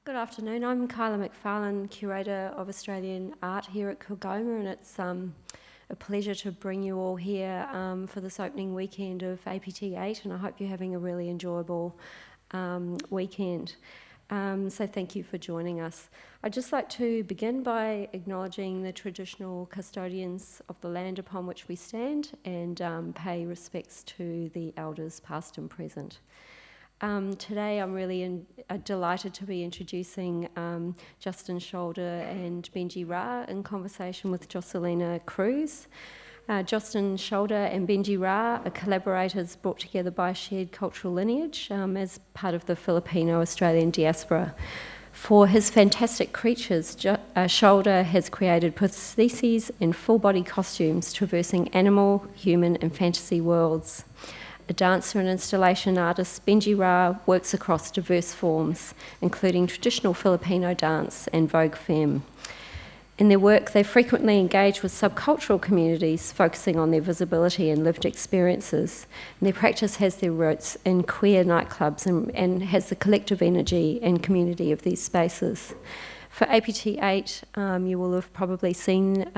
Good afternoon. I'm Kyla McFarlane, Curator of Australian Art here at QAGOMA, and it's a pleasure to bring you all here for this opening weekend of APT8, and I hope you're having a really enjoyable weekend. So thank you for joining us. I'd just like to begin by acknowledging the traditional custodians of the land upon which we stand and pay respects to the elders past and present. Today I'm really delighted to be introducing Shoulder and Bhenji Ra in conversation with Josélina Cruz. Shoulder and Bhenji Ra are collaborators brought together by a shared cultural lineage as part of the Filipino-Australian diaspora. For his fantastic creatures, Shoulder has created prostheses and full-body costumes traversing animal, human and fantasy worlds. A dancer and installation artist, Bhenji Ra works across diverse forms, including traditional Filipino dance and Vogue Femme. In their work, they frequently engage with subcultural communities, focusing on their visibility and lived experiences. And their practice has their roots in queer nightclubs and has the collective energy and community of these spaces. For APT8, you will have probably seen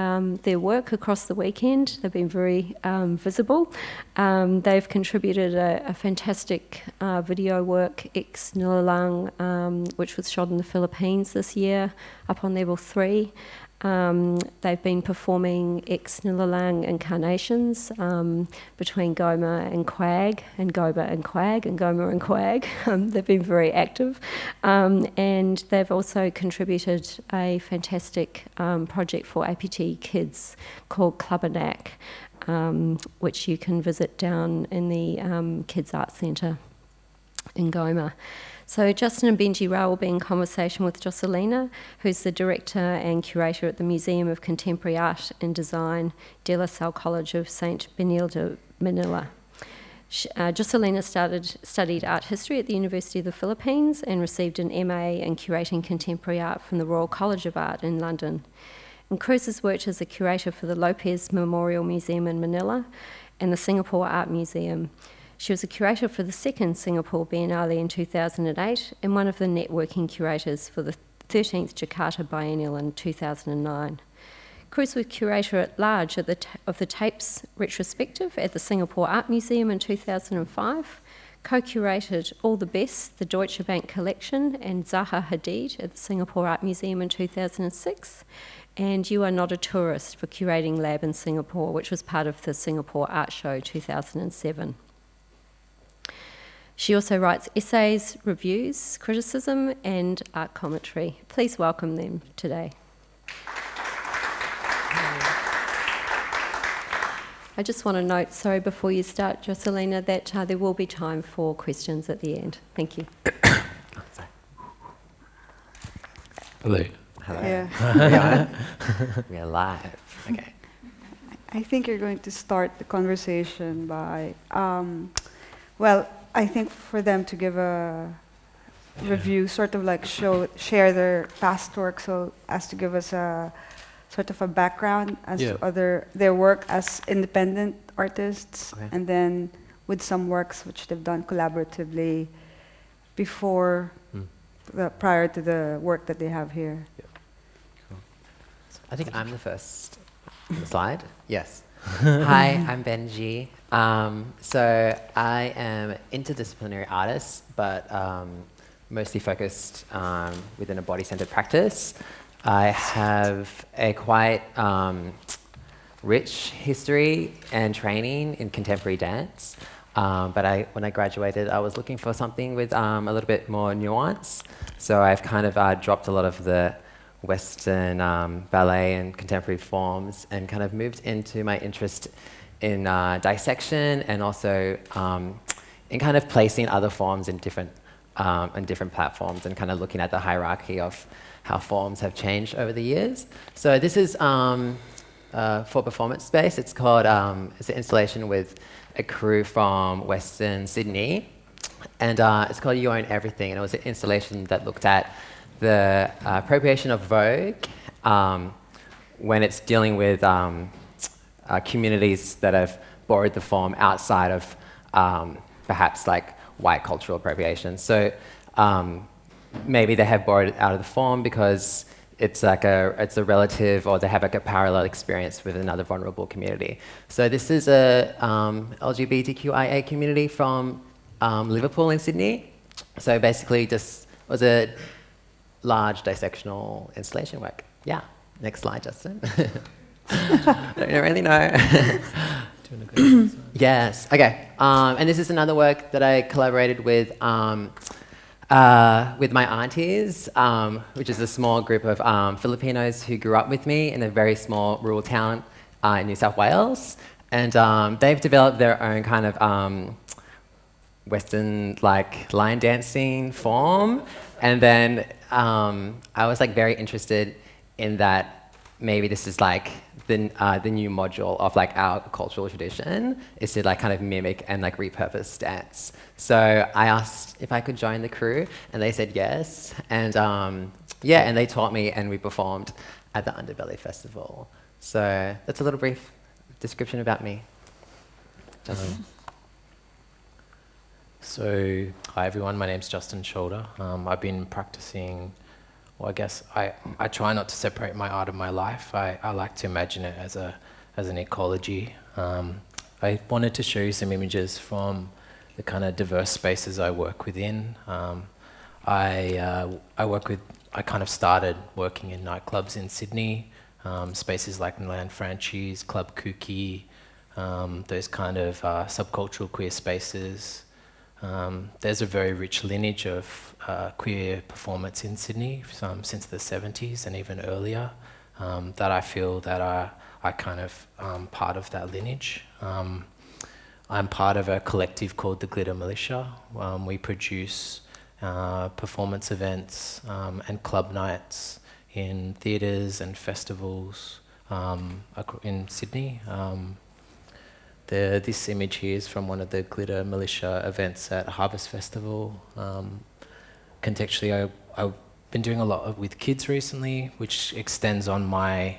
their work across the weekend. They've been very visible. They've contributed a fantastic video work, Ex Nilalang, which was shot in the Philippines this year, up on level 3. They've been performing Ex Nilalang incarnations between Goma and Quag, and Goba and Quag, and Goma and Quag. They've been very active. And they've also contributed a fantastic project for APT kids called Clubanak, which you can visit down in the Kids Art Centre in Goma. So Justin and Bhenji Ra will be in conversation with Josélina, who's the director and curator at the Museum of Contemporary Art and Design, De La Salle College of St. Benilde, Manila. Josélina studied art history at the University of the Philippines and received an MA in curating contemporary art from the Royal College of Art in London. And Cruz has worked as a curator for the Lopez Memorial Museum in Manila and the Singapore Art Museum. She was a curator for the second Singapore Biennale in 2008 and one of the networking curators for the 13th Jakarta Biennial in 2009. Cruz was curator at large of the Tapes retrospective at the Singapore Art Museum in 2005, co-curated All the Best, the Deutsche Bank collection, and Zaha Hadid at the Singapore Art Museum in 2006, and You Are Not a Tourist for Curating Lab in Singapore, which was part of the Singapore Art Show 2007. She also writes essays, reviews, criticism, and art commentary. Please welcome them today. I just want to note, sorry, before you start, Josélina, that there will be time for questions at the end. Thank you. Hello. Hello. Yeah. We are live. Okay. I think you're going to start the conversation by, I think for them to give a review, sort of like share their past work, so as to give us a sort of a background as to their work as independent artists, and then with some works which they've done collaboratively before, prior to the work that they have here. Yeah. Cool. I think I'm the first slide. Yes. Hi, I'm Bhenji. So I am interdisciplinary artist, but mostly focused within a body-centered practice. I have a quite rich history and training in contemporary dance, but when I graduated, I was looking for something with a little bit more nuance. So I've kind of dropped a lot of the Western ballet and contemporary forms and kind of moved into my interest in dissection and also in kind of placing other forms in different platforms and kind of looking at the hierarchy of how forms have changed over the years. So this is for performance space. It's called, it's an installation with a crew from Western Sydney, and it's called You Own Everything, and it was an installation that looked at the appropriation of Vogue when it's dealing with communities that have borrowed the form outside of perhaps like white cultural appropriation. So maybe they have borrowed it out of the form because it's a relative, or they have like a parallel experience with another vulnerable community. So this is a LGBTQIA community from Liverpool in Sydney. So basically just was a large dissectional installation work. Yeah, next slide, Justin. Don't really know. Yes, okay. And this is another work that I collaborated with my aunties, which is a small group of Filipinos who grew up with me in a very small rural town in New South Wales. And they've developed their own kind of Western line dancing form. And then I was very interested in that maybe this is the new module of our cultural tradition, is to kind of mimic and repurpose dance. So I asked if I could join the crew, and they said yes. And yeah, and they taught me, and we performed at the Underbelly Festival. So that's a little brief description about me. Justin. So, hi everyone, my name's Justin Shoulder. I've been practicing, well, I guess I try not to separate my art and my life. I like to imagine it as an ecology. I wanted to show you some images from the kind of diverse spaces I work within. I kind of started working in nightclubs in Sydney, spaces like Land Franchise, Club Kooky, those kind of subcultural queer spaces. There's a very rich lineage of queer performance in Sydney since the 70s and even earlier, that I feel that I kind of part of that lineage. I'm part of a collective called the Glitter Militia. We produce performance events and club nights in theatres and festivals in Sydney. This image here is from one of the Glitter Militia events at Harvest Festival. Contextually, I've been doing a lot with kids recently, which extends on my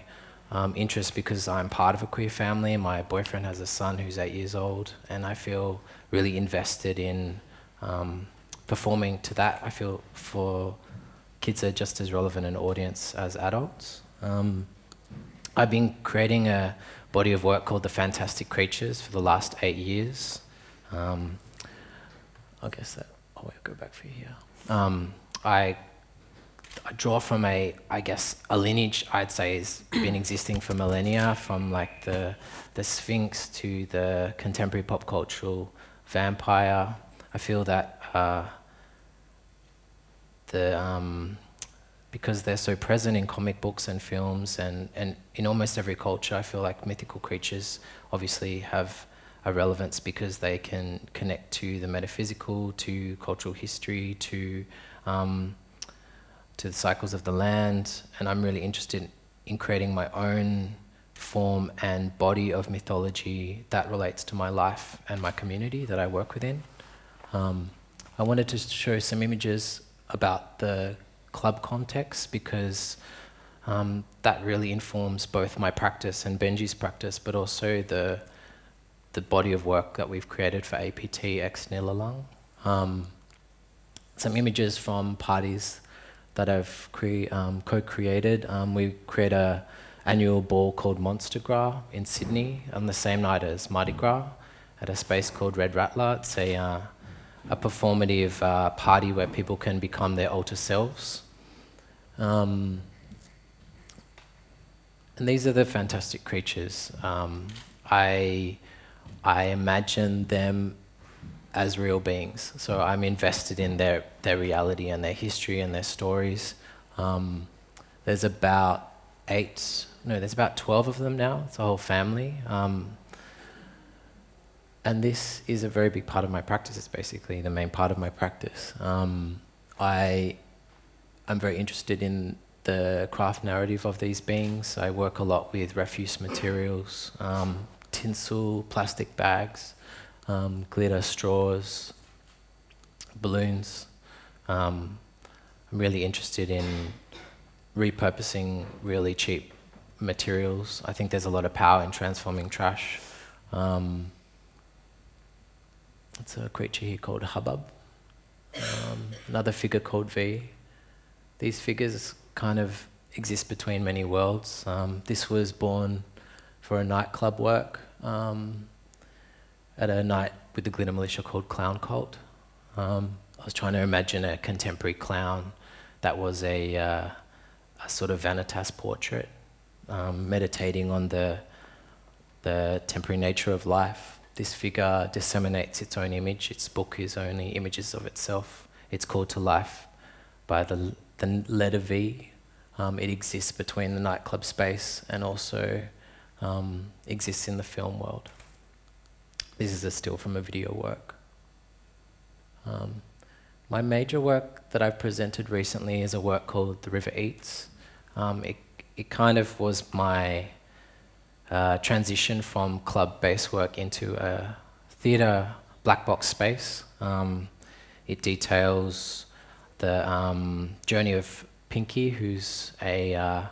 interest because I'm part of a queer family. My boyfriend has a son who's 8 years old, and I feel really invested in performing to that. I feel for kids are just as relevant an audience as adults. I've been creating a body of work called The Fantastic Creatures for the last 8 years. I guess that, I'll go back for here. I draw from a lineage I'd say has been existing for millennia, from the Sphinx to the contemporary pop cultural vampire. I feel that because they're so present in comic books and films and in almost every culture, I feel like mythical creatures obviously have a relevance because they can connect to the metaphysical, to cultural history, to the cycles of the land. And I'm really interested in creating my own form and body of mythology that relates to my life and my community that I work within. I wanted to show some images about the club context because that really informs both my practice and Bhenji's practice, but also the body of work that we've created for APT8 Nilalang. Some images from parties that I've co-created. We create a annual ball called Monster Gras in Sydney on the same night as Mardi Gras at a space called Red Rattler. It's a performative party where people can become their alter selves. And these are the fantastic creatures. I imagine them as real beings, so I'm invested in their reality and their history and their stories. There's about 12 of them now. It's a whole family. And this is a very big part of my practice. It's basically the main part of my practice. I'm very interested in the craft narrative of these beings. I work a lot with refuse materials, tinsel, plastic bags, glitter, straws, balloons. I'm really interested in repurposing really cheap materials. I think there's a lot of power in transforming trash. It's a creature here called Hubbub. Another figure called V. these figures kind of exist between many worlds. This was born for a nightclub work at a night with the glitter militia called Clown Cult. I was trying to imagine a contemporary clown that was a sort of vanitas portrait, meditating on the temporary nature of life. This figure disseminates its own image. Its book is only images of itself. It's called to life by the letter V. It exists between the nightclub space and also exists in the film world. This is a still from a video work. My major work that I've presented recently is a work called The River Eats. It kind of was my transition from club-based work into a theatre black box space. It details the journey of Pinky, who's a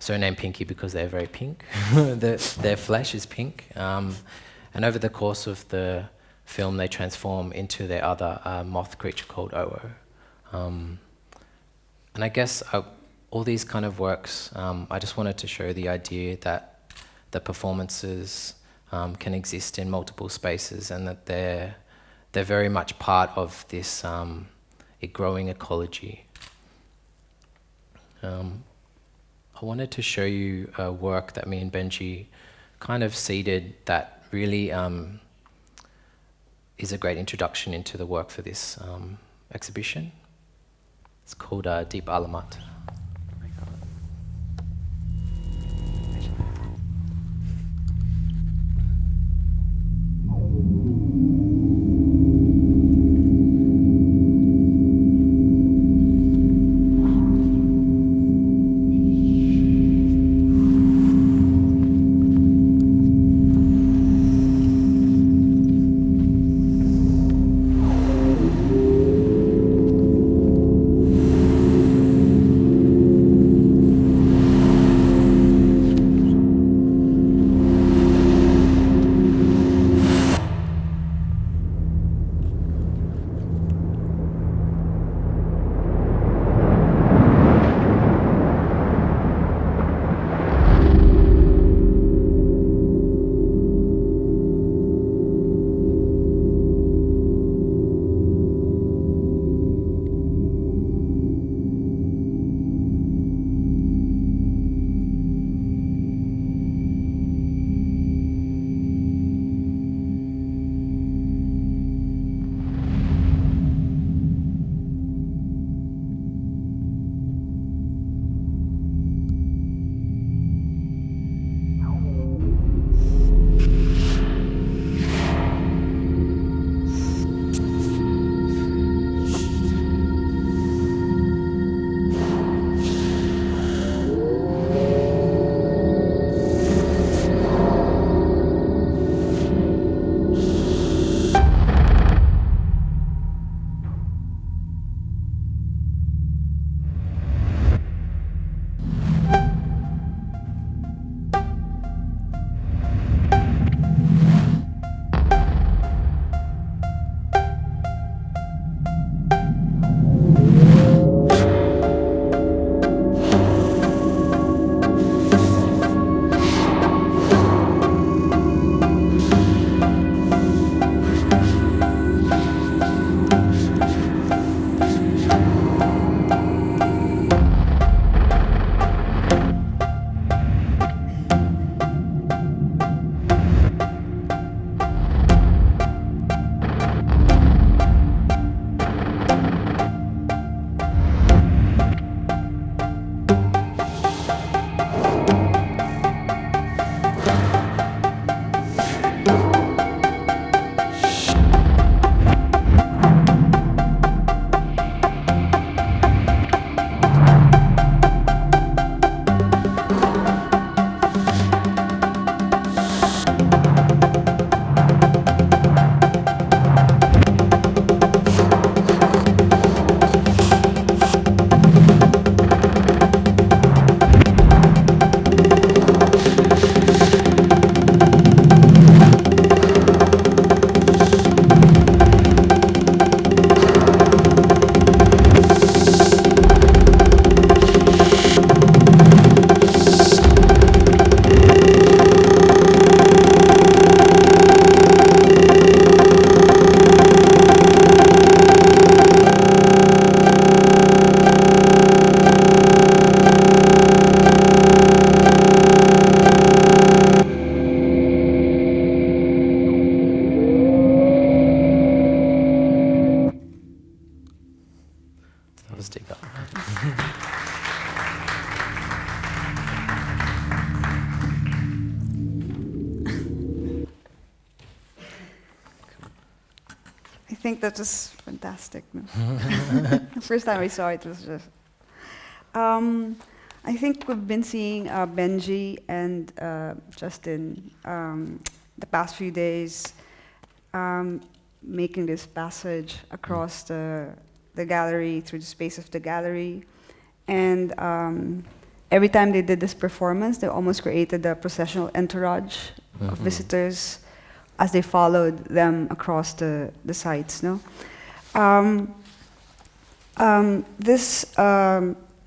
surnamed Pinky because they're very pink. Their flesh is pink. And over the course of the film, they transform into their other moth creature called Oo. And I guess all these kind of works, I just wanted to show the idea that the performances can exist in multiple spaces and that they're very much part of this growing ecology. I wanted to show you a work that me and Bhenji kind of seeded that really is a great introduction into the work for this exhibition. It's called Deep Alamat. think that was fantastic. No? The first time I saw it was just... I think we've been seeing Bhenji and Justin the past few days making this passage across the gallery, through the space of the gallery. And every time they did this performance, they almost created a processional entourage of visitors as they followed them across the sites. No?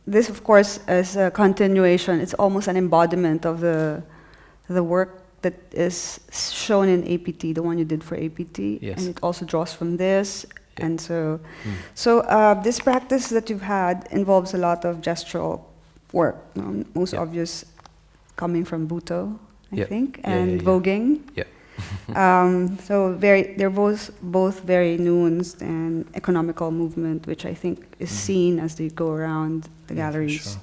This, of course, is a continuation. It's almost an embodiment of the work that is shown in APT, the one you did for APT. Yes. And it also draws from this. Yeah. And so, this practice that you've had involves a lot of gestural work. Most obvious coming from Buto, I think, and voguing. Yeah. So they're both very nuanced and economical movement, which I think is seen as they go around the galleries. Sure.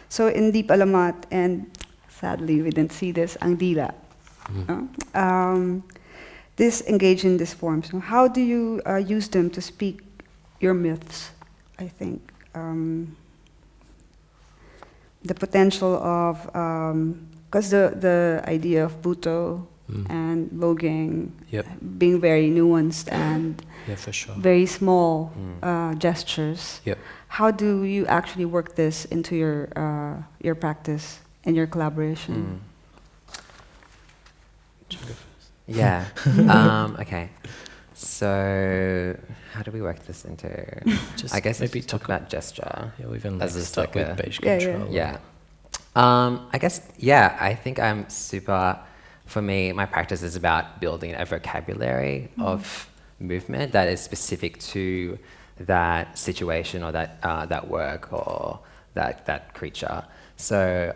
So in Deep Alamat, and sadly we didn't see this, Ang Dila, this engage in these forms. So how do you use them to speak your myths? I think the potential of, because the idea of Buto and voguing being very nuanced and for sure. very small gestures. Yep. How do you actually work this into your practice and your collaboration? Yeah. Okay. So how do we work this into? I guess maybe talk about gesture. Yeah, we've been as a stuck with beige Yeah, control. Yeah. I guess, yeah, I think I'm super, for me, my practice is about building a vocabulary of movement that is specific to that situation or that work or that creature. So,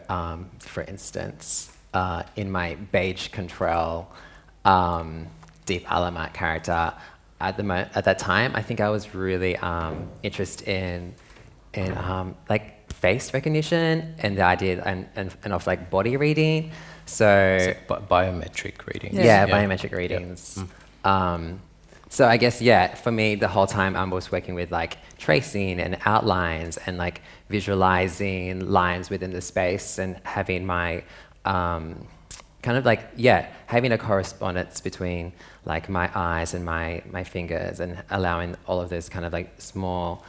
for instance, in my beige control Deep Alamat character, at that time, I think I was really interested in like face recognition and the idea and of like body reading. So biometric readings. Yeah, biometric readings. So I guess, yeah, for me, the whole time I was working with like tracing and outlines and like visualizing lines within the space and having my kind of like, yeah, having a correspondence between like my eyes and my fingers and allowing all of those kind of like small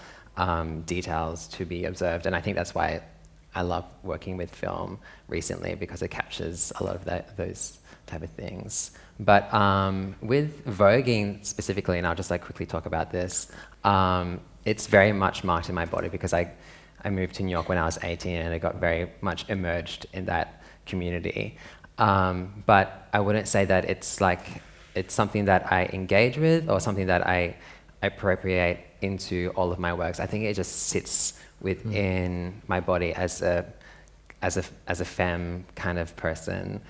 details to be observed. And I think that's why I love working with film recently, because it captures a lot of those type of things. But with voguing specifically, and I'll just like quickly talk about this, it's very much marked in my body because I moved to New York when I was 18 and I got very much immersed in that community. But I wouldn't say that it's something that I engage with or something that I appropriate into all of my works. I think it just sits within my body as a femme kind of person,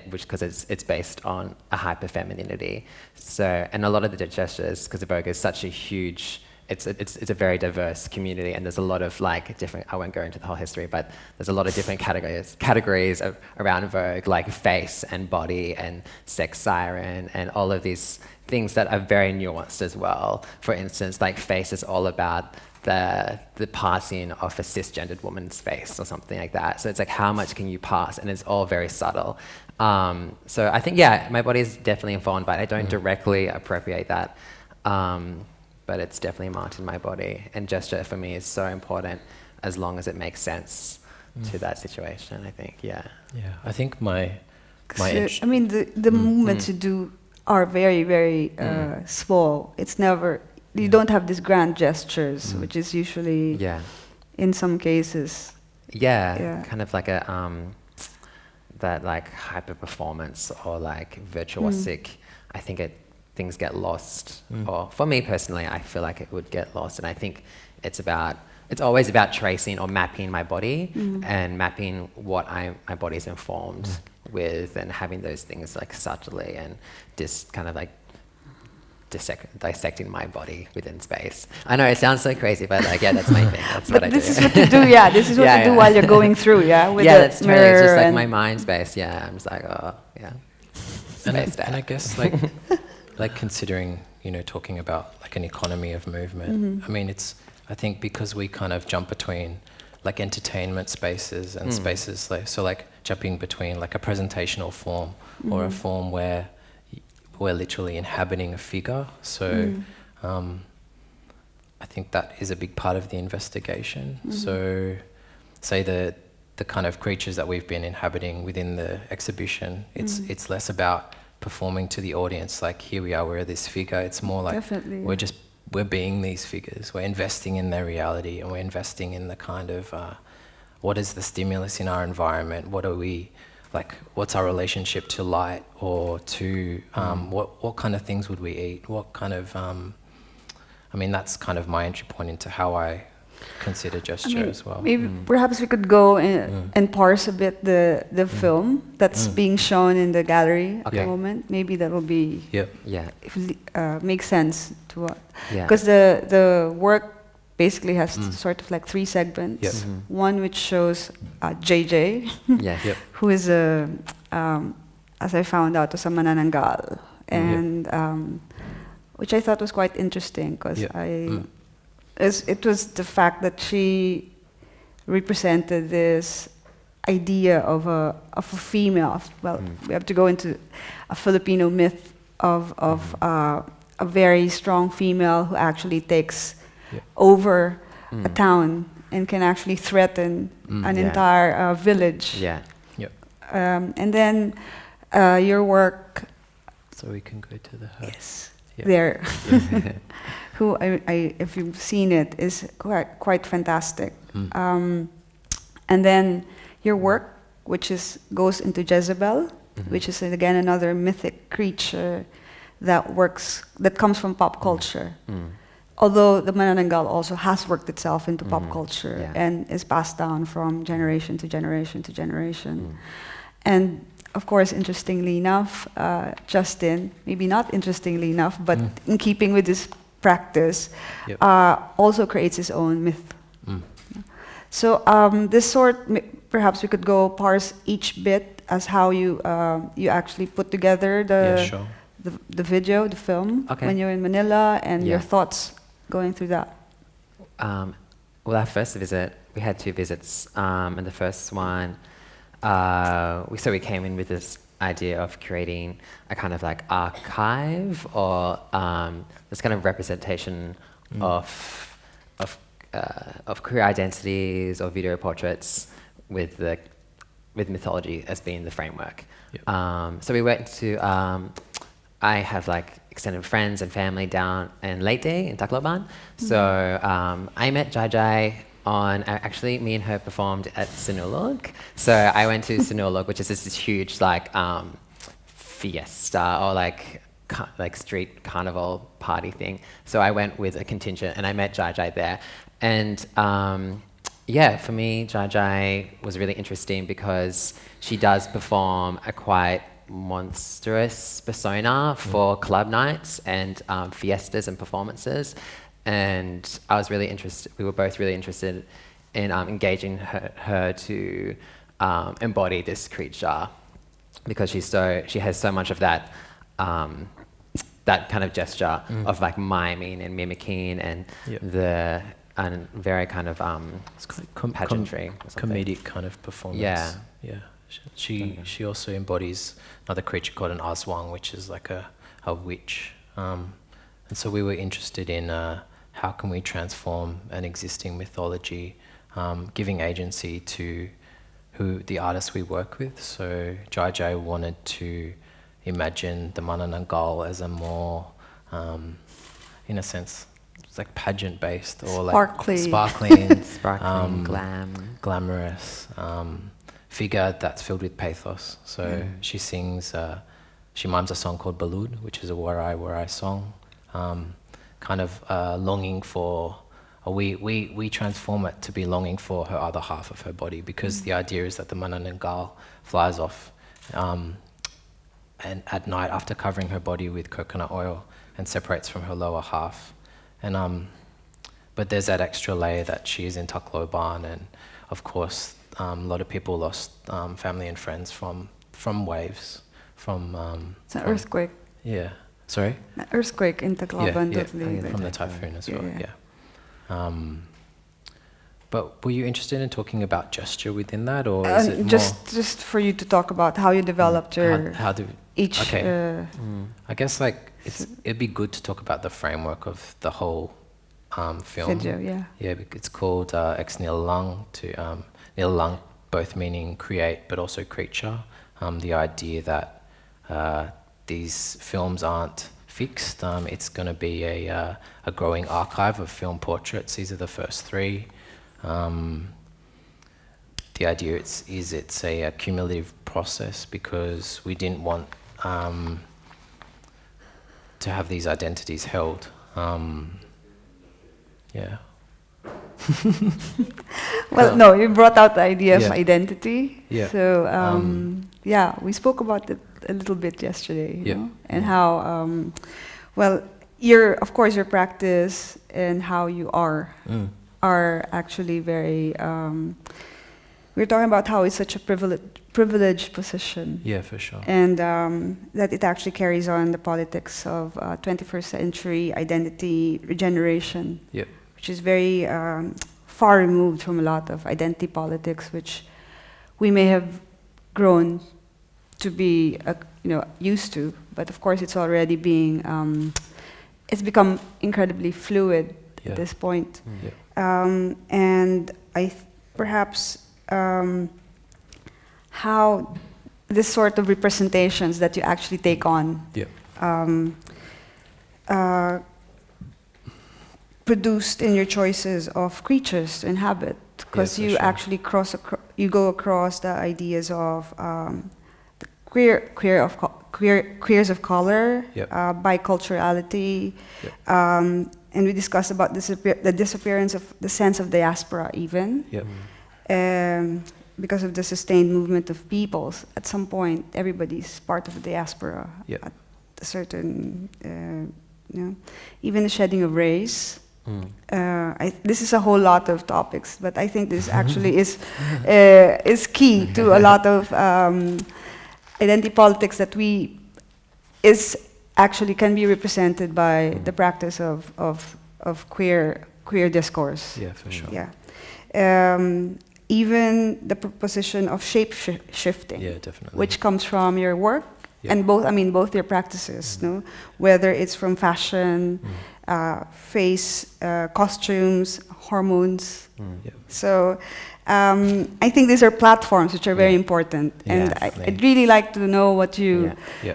which because it's based on a hyper femininity. So, and a lot of the gestures, because the Vogue is such a huge, it's a very diverse community, and there's a lot of like different, I won't go into the whole history, but there's a lot of different categories around Vogue, like face and body and sex siren and all of these things that are very nuanced as well. For instance, like face is all about the passing of a cisgendered woman's face or something like that. So it's like, how much can you pass? And it's all very subtle. So I think, yeah, my body is definitely informed, but I don't directly appropriate that. But it's definitely marked in my body. And gesture for me is so important as long as it makes sense to that situation, I think, yeah. Yeah, I think my I mean, the movements you do are very, very small. It's never, you don't have these grand gestures, which is usually, in some cases. Yeah, kind of like a, that like hyper performance or like virtuosic, I think things get lost. Or for me personally, I feel like it would get lost. And I think it's always about tracing or mapping my body and mapping what my body's informed with, and having those things like subtly and just kind of like dissecting my body within space. I know it sounds so crazy, but like, yeah, that's my thing. That's what I do. This is what you do, yeah. This is what you do while you're going through, yeah. With that's totally. It's just like my mind space. Yeah, I'm just like, oh, yeah. And I guess like considering talking about like an economy of movement. I mean, I think because we kind of jump between like entertainment spaces and spaces like jumping between like a presentational form or a form where we're literally inhabiting a figure. So I think that is a big part of the investigation. So say the kind of creatures that we've been inhabiting within the exhibition, it's less about performing to the audience, like here we are, we're this figure. It's more like we're being these figures. We're investing in their reality, and we're investing in the kind of what is the stimulus in our environment? What are we like? What's our relationship to light, or to what kind of things would we eat? What kind of I mean, that's kind of my entry point into how I consider gesture as well. Maybe perhaps we could go and parse a bit the film that's being shown in the gallery at the moment. Maybe that will be makes sense to what, because the work basically has sort of like 3 segments. One which shows JJ, who is as I found out, was a manananggal, and which I thought was quite interesting, because it was the fact that she represented this idea of a female. Well, we have to go into a Filipino myth of a very strong female who actually takes over a town and can actually threaten an entire village. And then your work. So we can go to the house. There. Who, if you've seen it, is quite fantastic. And then your work, which goes into Jezebel, which is again another mythic creature that comes from pop culture. Although the manananggal also has worked itself into pop culture and is passed down from generation to generation to generation. And of course, interestingly enough, Justin, maybe not interestingly enough, but in keeping with this practice, also creates his own myth. So perhaps we could go parse each bit as how you actually put together the video, the film, when you're in Manila, and your thoughts going through that. Well, our first visit, we had 2 visits, and the first one, we came in with this idea of creating a kind of like archive, or this kind of representation of queer identities or video portraits with mythology as being the framework. So we went to I have like extended friends and family down in Leyte in Tacloban. So I met Jai Jai actually, me and her performed at Sinulog. So I went to Sinulog, which is this huge like fiesta or like street carnival party thing. So I went with a contingent and I met Jai Jai there. And for me, Jai Jai was really interesting because she does perform a quite monstrous persona for club nights and fiestas and performances. And I was really interested, we were both really interested in engaging her to embody this creature, because she has so much of that that kind of gesture of like miming and mimicking and the very kind of pageantry, comedic kind of performance. She also embodies another creature called an aswang, which is like a witch. And so we were interested in how can we transform an existing mythology, giving agency to the artists we work with. So Jai Jai wanted to imagine the manananggal as a more, in a sense, it's like pageant-based or sparkling, glamorous figure that's filled with pathos. So she sings, she mimes a song called Balud, which is a Warai song, kind of longing for, or we transform it to be longing for her other half of her body, because the idea is that the manananggal flies off and at night after covering her body with coconut oil and separates from her lower half. And but there's that extra layer that she is in Tacloban, and of course a lot of people lost family and friends from waves, from it's an earthquake. Sorry? An earthquake in Tacloban, yeah, totally. from the typhoon as well, Yeah. yeah. But were you interested in talking about gesture within that, or is it just for you to talk about how you developed your how do each. okay. I guess like it'd be good to talk about the framework of the whole film. Video, yeah. Yeah, it's called Ex Nihil Lung, to Nihil Lung, both meaning create but also creature. The idea that these films aren't fixed. It's going to be a growing archive of film portraits. These are the first 3. The idea is it's a cumulative process, because we didn't want to have these identities held. Yeah. Well, no, you brought out the idea of Yeah. identity. Yeah. So, yeah, we spoke about it a little bit yesterday, you Yeah. know, and how, well, of course, your practice and how you are actually very, we're talking about how it's such a privileged position. Yeah, for sure. And that it actually carries on the politics of 21st century identity regeneration. Yep. Which is very far removed from a lot of identity politics, which we may have grown to be, used to. But of course, it's already being, it's become incredibly fluid at this point. And perhaps how this sort of representations that you actually take on. Produced in your choices of creatures to inhabit, because you actually you go across the ideas of queers of color, biculturality, and we discussed about the disappearance of the sense of diaspora even, because of the sustained movement of peoples. At some point, everybody's part of a diaspora at a certain, even the shedding of race. This is a whole lot of topics, but I think this actually is key to a lot of identity politics that can be represented by the practice of queer discourse. Yeah, for sure. Yeah. Even the proposition of shape-shifting, definitely. which comes from your work, and both your practices, no? Whether it's from fashion, face, costumes, hormones. So I think these are platforms which are very important, and I'd really like to know what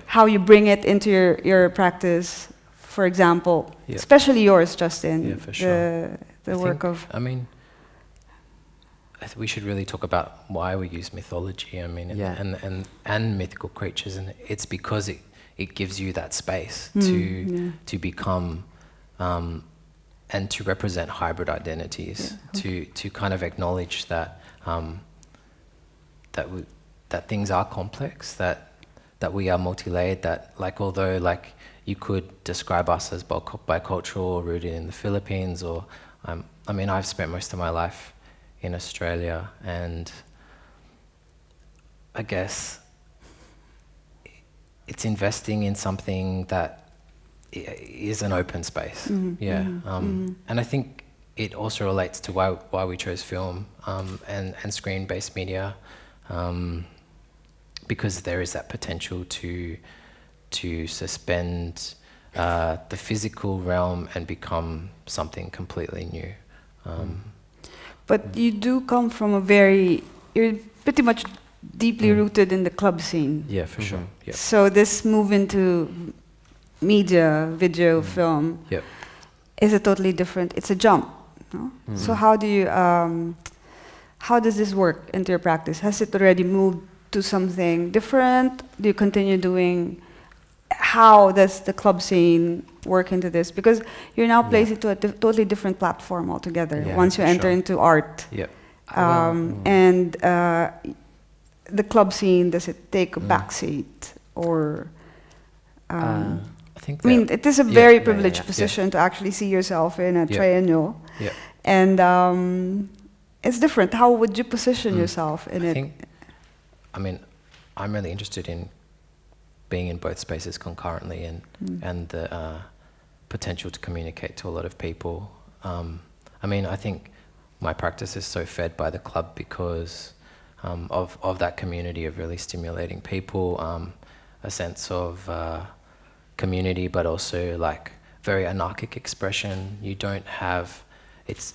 how you bring it into your practice. For example, especially yours, Justin. Yeah, for sure. The work of. I mean, I think we should really talk about why we use mythology. I mean, and mythical creatures, and it's because it gives you that space to become. And to represent hybrid identities, to kind of acknowledge that that things are complex, that we are multi-layered, that although you could describe us as bicultural or rooted in the Philippines, or I've spent most of my life in Australia, and I guess it's investing in something that is an open space, and I think it also relates to why we chose film and screen-based media, because there is that potential to suspend the physical realm and become something completely new. But you do come from you're pretty much deeply rooted in the club scene. Yeah, for sure. Yep. So this move into media, video, film, is a totally different, it's a jump. No? So how does this work into your practice? Has it already moved to something different? Do you continue doing, how does the club scene work into this? Because you're now placed into a totally different platform altogether once you enter into art. And the club scene, does it take a backseat, or... I mean, it is a very privileged position to actually see yourself in a triennial. And it's different. How would you position yourself in it? I'm really interested in being in both spaces concurrently and the potential to communicate to a lot of people. I mean, I think my practice is so fed by the club because of that community of really stimulating people, a sense of community, but also like very anarchic expression. You don't have, it's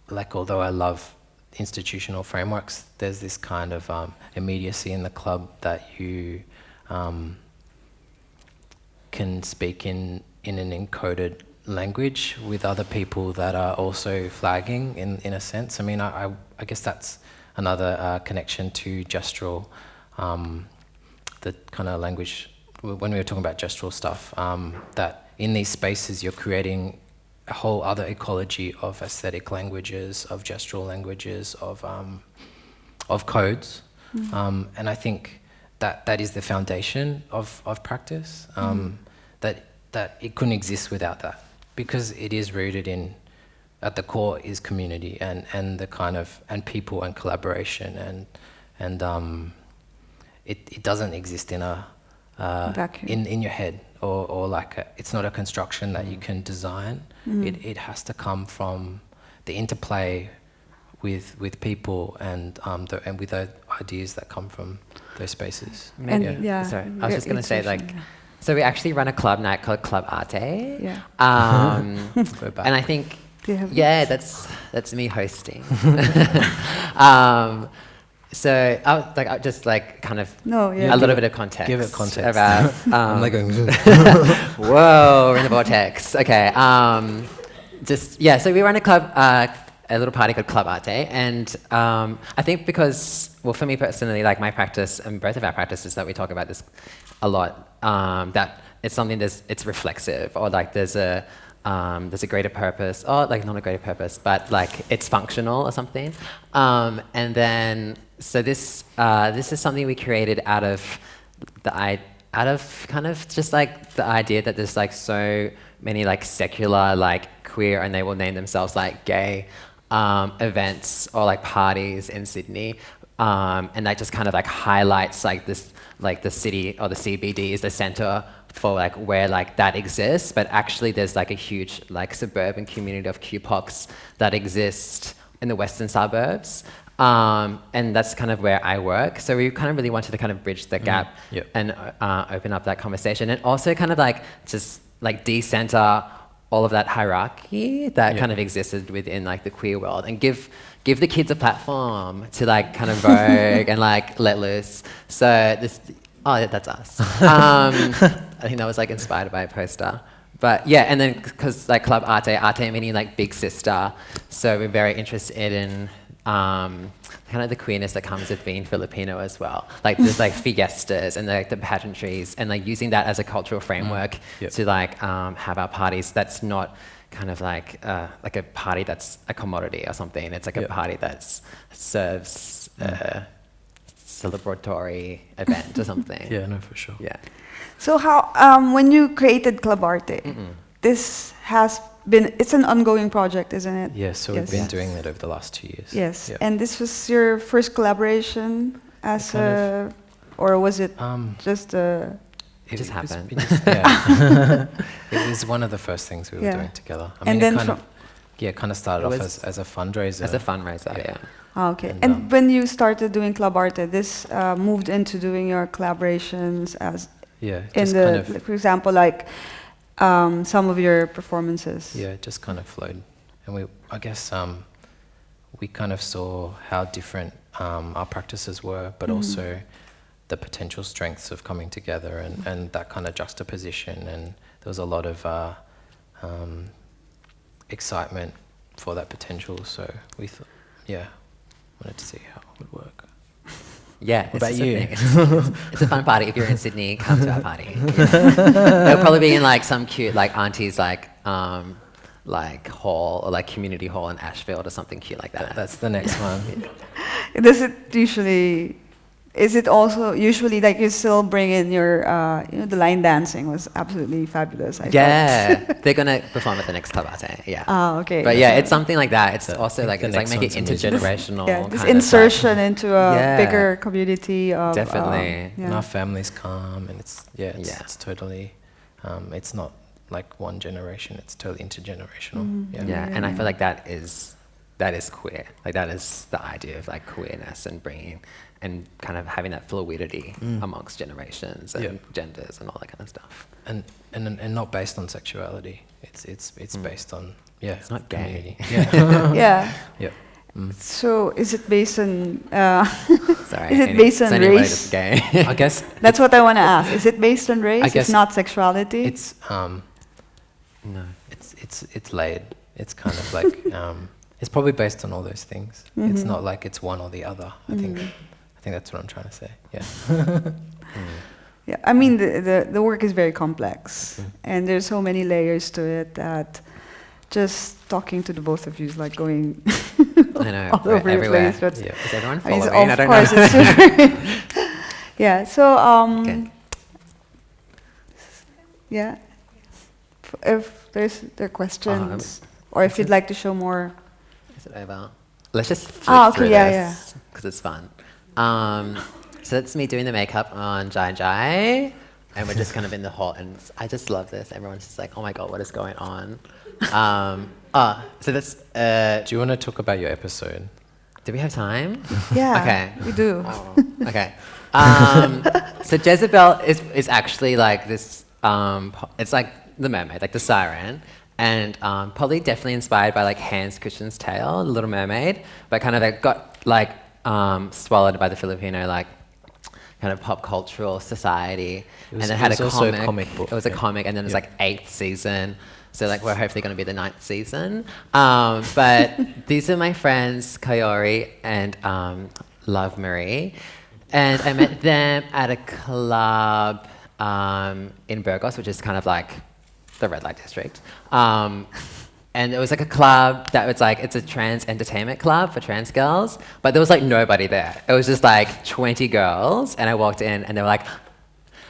like, although I love institutional frameworks, there's this kind of immediacy in the club that you can speak in an encoded language with other people that are also flagging in a sense. I mean, I guess that's another connection to gestural, the kind of language, when we were talking about gestural stuff, that in these spaces you're creating a whole other ecology of aesthetic languages, of gestural languages, of codes. And I think that is the foundation of practice, that it couldn't exist without that, because it is rooted in, at the core is community and the kind of, and people and collaboration, and it doesn't exist in a in your head, or like it's not a construction that you can design. It has to come from the interplay with people and with the ideas that come from those spaces. Sorry, I was just going to say, like, so we actually run a club night called Club Arte. Go back. And I think, that's me hosting. So I'll just like kind of a little bit of context. Give it context. About, I'm like going, whoa, we're in the vortex. Okay. So we run a club, a little party called Club Arte, and I think because, well, for me personally, like my practice and both of our practices that we talk about this a lot, that it's something it's reflexive, or like there's a greater purpose, or like not a greater purpose, but like it's functional or something. And then, so this is something we created out of kind of just like the idea that there's like so many like secular, like queer, and they will name themselves like gay events or like parties in Sydney. And that just kind of like highlights like this, like the city or the CBD is the center for like where like that exists, but actually there's like a huge like suburban community of QPOCs that exist in the western suburbs, and that's kind of where I work. So we kind of really wanted to kind of bridge the gap and open up that conversation, and also kind of like just like decenter all of that hierarchy that kind of existed within like the queer world, and give the kids a platform to like kind of vogue and like let loose. So this. Oh, yeah, that's us. I think that was like inspired by a poster. But yeah, and then because like Club Arte meaning like big sister. So we're very interested in kind of the queerness that comes with being Filipino as well. Like there's like fiestas and like the pageantries, and like using that as a cultural framework to like have our parties that's not kind of like a party that's a commodity or something. It's like a party that serves celebratory event or something. Yeah, no, for sure. Yeah. So how, when you created Club Arte, this has been, it's an ongoing project, isn't it? Yeah, so we've been doing that over the last 2 years. Yes, Yeah. and this was your first collaboration as or was it just a... It just happened. It was one of the first things we were doing together. I and mean, then it kind of started off as a fundraiser. As a fundraiser, yeah. Oh, okay. And, when you started doing Club Arte, this moved into doing your collaborations as in the, kind of, for example, like some of your performances. Yeah, it just kind of flowed, and I guess we kind of saw how different our practices were, but also the potential strengths of coming together, and that kind of juxtaposition, and there was a lot of excitement for that potential. So we thought, wanted to see how it would work. Yeah. What about you? It's a fun party. If you're in Sydney, come to our party. It'll probably be in like some cute like auntie's like hall or like community hall in Ashfield or something cute like that. That's the next one. Does it usually is it also usually like you still bring in your, the line dancing was absolutely fabulous. I thought. They're gonna perform at the next Tabate. Yeah. Ah, okay. But yeah, it's something like that. It's also like the it's like next make it one's amazing. intergenerational. Yeah, this kind of, insertion into a Yeah. bigger community of Definitely. And our families come, and it's Yeah. totally, it's not like one generation. It's totally intergenerational. Mm-hmm. Yeah, and I feel like that is queer. Like that is the idea of like queerness and bringing and kind of having that fluidity amongst generations and genders and all that kind of stuff. And not based on sexuality. It's based on It's not gay. community. Yeah. yeah. Yep. So is it based on? Sorry. Is it based on anybody race? that's gay. I guess That's what I want to ask. Is it based on race? I guess It's not sexuality. it's No. it's layered. It's kind of like it's probably based on all those things. It's not like it's one or the other. I think that's what I'm trying to say. Yeah. Yeah, I mean the work is very complex, and there's so many layers to it that just talking to the both of you is like going I know. all over everywhere. the place. But Yeah. Is everyone I mean, following? I of don't course, know. it's super. Yeah. So Okay. yeah, if there are questions, or if you'd like to show more. Is it over? Let's just flip Okay, through yeah, this because it's fun. So that's me doing the makeup on Jai Jai, and we're just kind of in the hall, and I just love this. Everyone's just like, "Oh my god, what is going on?" So that's. Do you want to talk about your episode? Do we have time? Yeah, Okay. we do. Oh, okay. So Jezebel is actually like this. It's like the mermaid, like the siren, and probably definitely inspired by like Hans Christian's tale, The Little Mermaid, but kind of like got like swallowed by the Filipino like kind of pop cultural society, and was- it had it a was also a comic. comic book, It was a yeah. comic, and then it's Yeah. like 8th season. So like we're hopefully going to be the 9th season. But these are my friends Kayori and Love Marie, and I met them at a club in Burgos, which is kind of like the red light district. And it was like a club that was like, it's a trans entertainment club for trans girls, but there was like nobody there. It was just like 20 girls, and I walked in and they were like,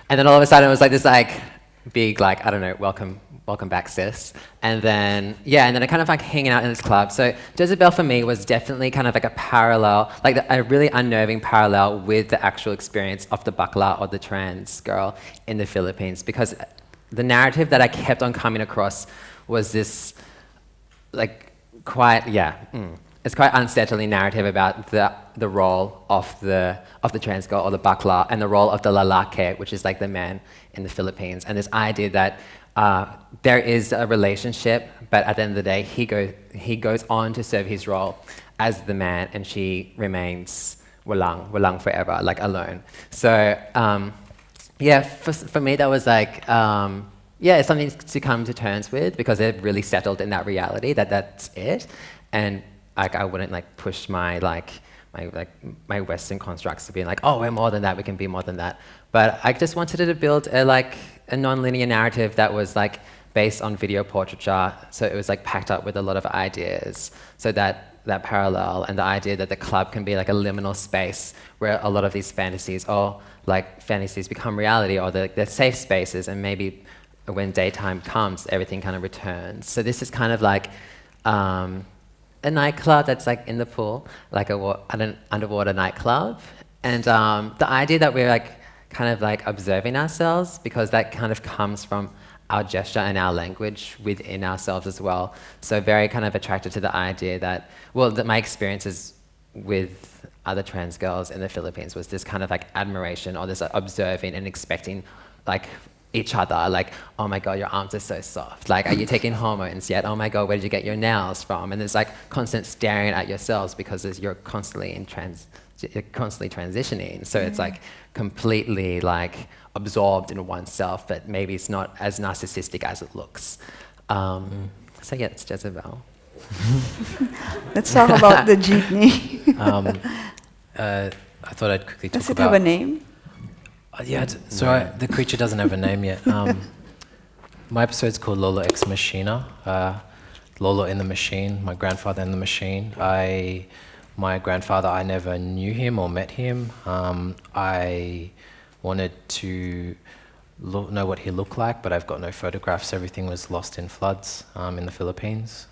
and then all of a sudden it was like this like big like, I don't know, welcome back sis. And then, yeah, and then I kind of like hanging out in this club. So Jezebel for me was definitely kind of like a parallel, like a really unnerving parallel with the actual experience of the bakla or the trans girl in the Philippines, because the narrative that I kept on coming across was this like it's quite unsettling narrative about the role of the trans girl or the bakla, and the role of the lalake, which is like the man in the Philippines, and this idea that there is a relationship, but at the end of the day he goes on to serve his role as the man, and she remains walang forever, like alone. So for me that was like it's something to come to terms with, because they've really settled in that reality that that's it, and like I wouldn't like push my Western constructs to be like, oh, we're more than that, we can be more than that. But I just wanted to build a non-linear narrative that was like based on video portraiture, so it was like packed up with a lot of ideas, so that parallel and the idea that the club can be like a liminal space where a lot of these fantasies become reality, or they're safe spaces, and maybe when daytime comes, everything kind of returns. So this is kind of like a nightclub that's like in the pool, like an underwater nightclub. And the idea that we're like kind of like observing ourselves, because that kind of comes from our gesture and our language within ourselves as well. So very kind of attracted to the idea that, my experiences with other trans girls in the Philippines was this kind of like admiration, or this observing and expecting like each other, like, oh my god, your arms are so soft, like, are you taking hormones yet? Oh my god, where did you get your nails from? And there's like constant staring at yourselves, because you're constantly transitioning, so it's like completely like absorbed in oneself, but maybe it's not as narcissistic as it looks. So yeah, it's Jezebel. Let's talk about the jeepney. I thought I'd quickly talk Does it about... have a name? The creature doesn't have a name yet. My episode's called Lolo Ex Machina. Lolo in the Machine, my grandfather in the machine. I my grandfather, I never knew him or met him. I wanted to know what he looked like, but I've got no photographs. Everything was lost in floods in the Philippines.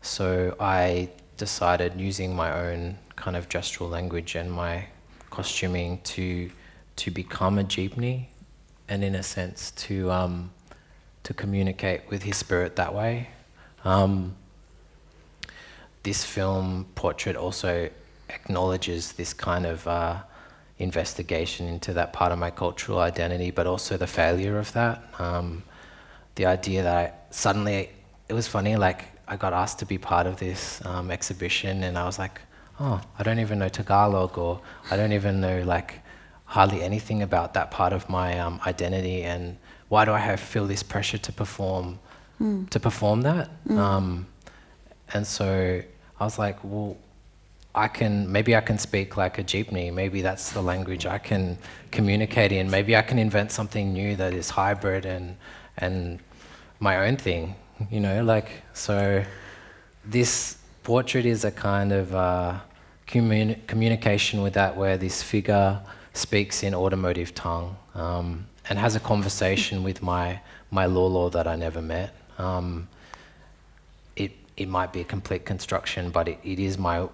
So I decided, using my own kind of gestural language and my costuming, to become a jeepney, and in a sense to communicate with his spirit that way. This film portrait also acknowledges this kind of investigation into that part of my cultural identity, but also the failure of that. The idea that it was funny, like I got asked to be part of this exhibition, and I was like, oh, I don't even know Tagalog, or I don't even know like hardly anything about that part of my identity, and why do I feel this pressure to perform that? And so I was like, well, maybe I can speak like a jeepney. Maybe that's the language I can communicate in. Maybe I can invent something new that is hybrid and my own thing, you know, like, so this portrait is a kind of communication with that, where this figure speaks in automotive tongue and has a conversation with my Lolo that I never met. It might be a complete construction, but it is my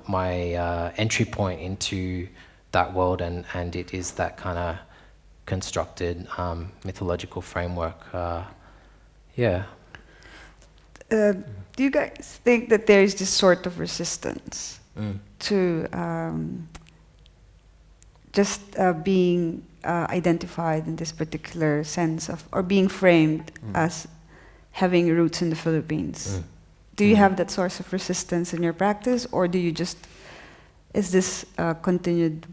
entry point into that world, and it is that kind of constructed mythological framework. Yeah. Do you guys think that there is this sort of resistance to just being identified in this particular sense of, or being framed as having roots in the Philippines? Do you have that source of resistance in your practice, or do you just, is this a continued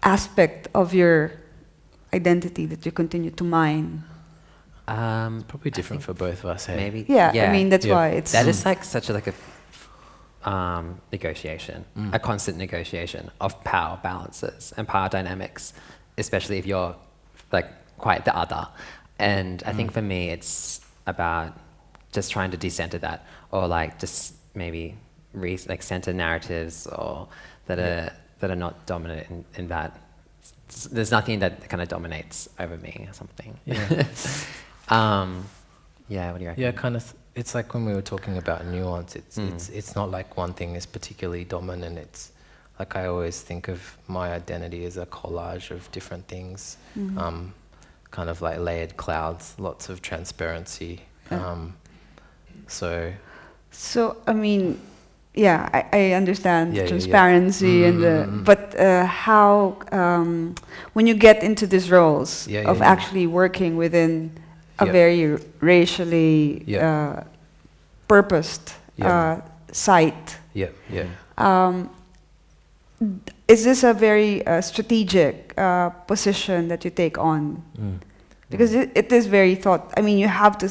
aspect of your identity that you continue to mine? Probably different for both of us, hey? Maybe. Yeah, I mean, that's why it's... That is like such a negotiation, a constant negotiation of power balances and power dynamics, especially if you're like quite the other. And I think for me, it's about just trying to decenter that, or like just maybe like center narratives, or that are not dominant in that. There's nothing that kind of dominates over me or something. Yeah. Yeah. What do you reckon? Yeah, kind of. It's like when we were talking about nuance. It's not like one thing is particularly dominant. It's like I always think of my identity as a collage of different things. Kind of like layered clouds, lots of transparency. So I mean, yeah, I understand transparency and but how when you get into these roles of actually working within a very racially purposed site. Is this a very strategic position that you take on? Because it is very I mean, you have to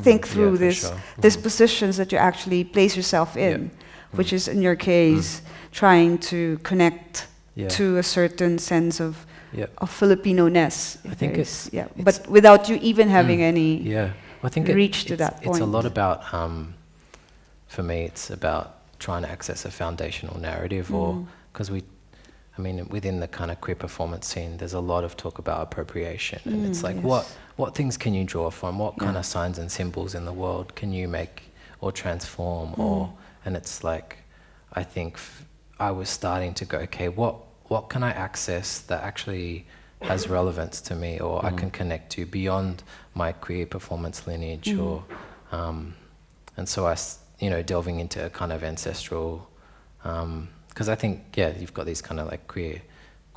think through these positions that you actually place yourself in, which is, in your case, trying to connect to a certain sense of Filipino-ness. I think it's but without you even having any I think reach to that point. It's a lot about, for me, it's about trying to access a foundational narrative, or because within the kind of queer performance scene, there's a lot of talk about appropriation, and it's like, what things can you draw from? What kind of signs and symbols in the world can you make or transform? And it's like, I think I was starting to go, okay, what can I access that actually has relevance to me, or I can connect to beyond my queer performance lineage, or and so delving into a kind of ancestral. Because I think, you've got these kind of like queer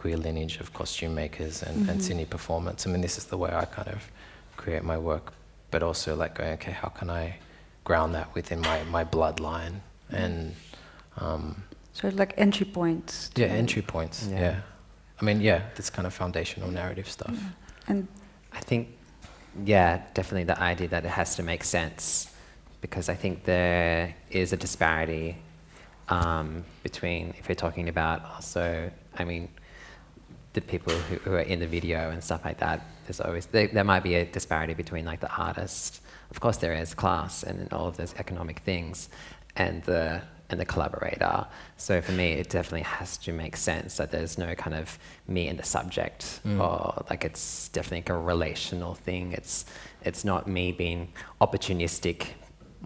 lineage of costume makers and cine performance. I mean, this is the way I kind of create my work, but also like going, okay, how can I ground that within my bloodline? And sort of like entry points. Entry points, I mean, this kind of foundational narrative stuff. And I think, definitely the idea that it has to make sense, because I think there is a disparity between, if you're talking about also, I mean, the people who are in the video and stuff like that, there's always, there might be a disparity between like the artist. Of course there is class and all of those economic things. and the collaborator. So for me, it definitely has to make sense that there's no kind of me and the subject, or like it's definitely like a relational thing. It's not me being opportunistic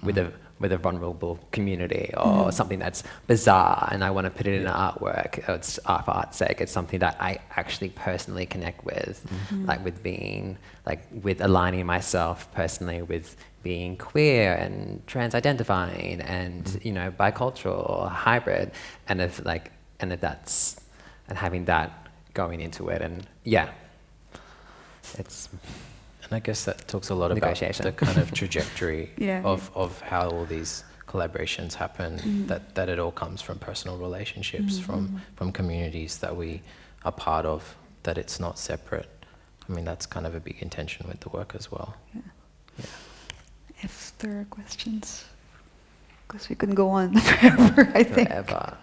with a vulnerable community or something that's bizarre and I want to put it in an artwork. It's art for art's sake. It's something that I actually personally connect with, like with being, like with aligning myself personally with being queer and trans-identifying and you know, bicultural or hybrid, and if that's, and having that going into it, and yeah, it's. And I guess that talks a lot about Negotiation. the kind of trajectory Yeah. of how all these collaborations happen, that it all comes from personal relationships, from communities that we are part of, that it's not separate. I mean, that's kind of a big intention with the work as well. Yeah. If there are questions, because we can go on forever, I think. Forever.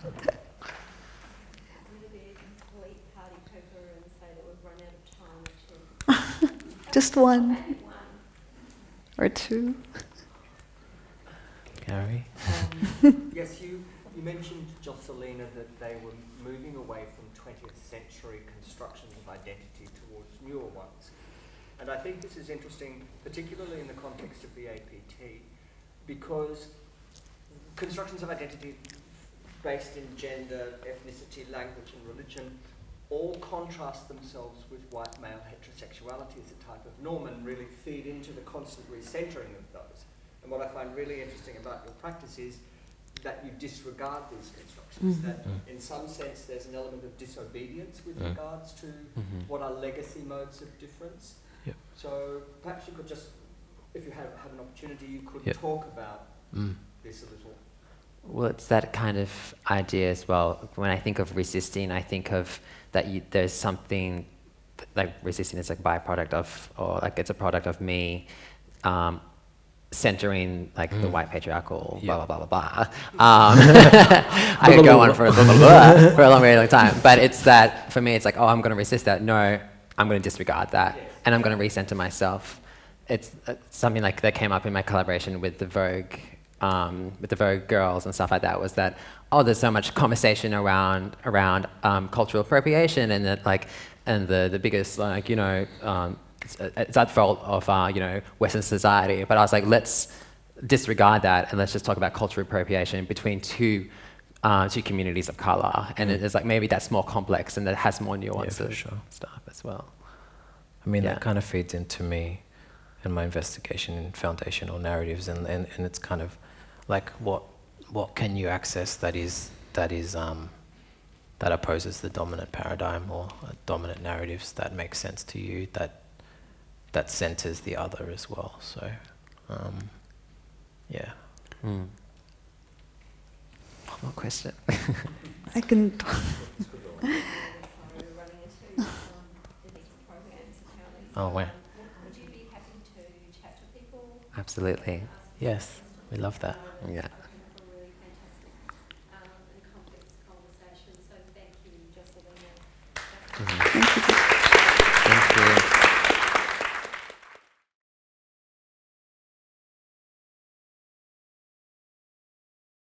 Just one or two. Gary? Yes, you mentioned, Josélina, that they were moving away from 20th century constructions of identity towards newer ones. And I think this is interesting, particularly in the context of the APT, because constructions of identity based in gender, ethnicity, language and religion all contrast themselves with white male heterosexuality as a type of norm and really feed into the constant recentering of those. And what I find really interesting about your practice is that you disregard these constructions, that in some sense there's an element of disobedience with regards to what are legacy modes of difference. Yep. So perhaps you could just, if you have an opportunity, you could talk about this a little. Well, it's that kind of idea as well. When I think of resisting, I think of that there's something, like resisting is like a byproduct of, or like it's a product of me centering like the white patriarchal blah, blah, blah, blah, blah. I could go on for a long, very long time. But it's that, for me, it's like, oh, I'm going to resist that. No, I'm going to disregard that. And I'm going to recenter myself. It's something like that came up in my collaboration with the Vogue girls and stuff like that, was that, oh, there's so much conversation around cultural appropriation, and that like, and the biggest, like, you know, it's at fault of you know, Western society. But I was like, let's disregard that and let's just talk about cultural appropriation between two communities of color, and it's like maybe that's more complex and that has more nuances, stuff as well. I mean, that kind of feeds into me and my investigation in foundational narratives, and it's kind of like what can you access that opposes the dominant paradigm or dominant narratives that make sense to you, that centers the other as well. So yeah. One more question. I can. Oh, wow. Would you be happy to chat to people? Absolutely. Yes, we love that. Yeah.